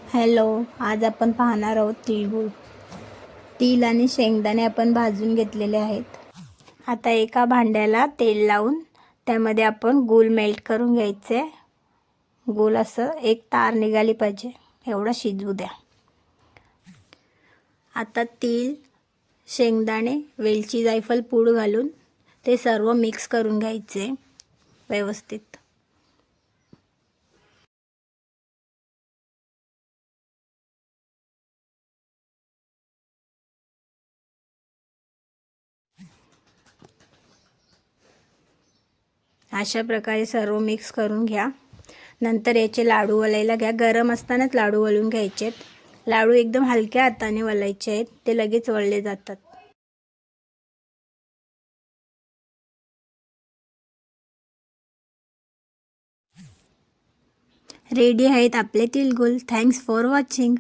Hello, आज आपण पाहणार आहोत तिळगुळ. तीळ आणि शेंगदाणे आपण भाजून घेतलेले आहेत. आता एका भांड्याला तेल लावून त्यामध्ये आपण गूळ मेल्ट करून घ्यायचे. गूळ असं एक तार निघाली पाहिजे एवढं शिजवू द्या. आता तीळ, शेंगदाणे, वेलची, जायफळ पूड घालून ते सर्व मिक्स करून घ्यायचे व्यवस्थित. अशा प्रकारे सर्व मिक्स करून घ्या. नंतर याचे लाडू वळायला घ्या. गरम असतानाच लाडू वळून घ्यायचे. लाडू एकदम हलक्या हाताने वळायचे आहेत, ते लगेच वळले जातात. रेडी आहेत आपले तिळगुळ. Thanks for watching.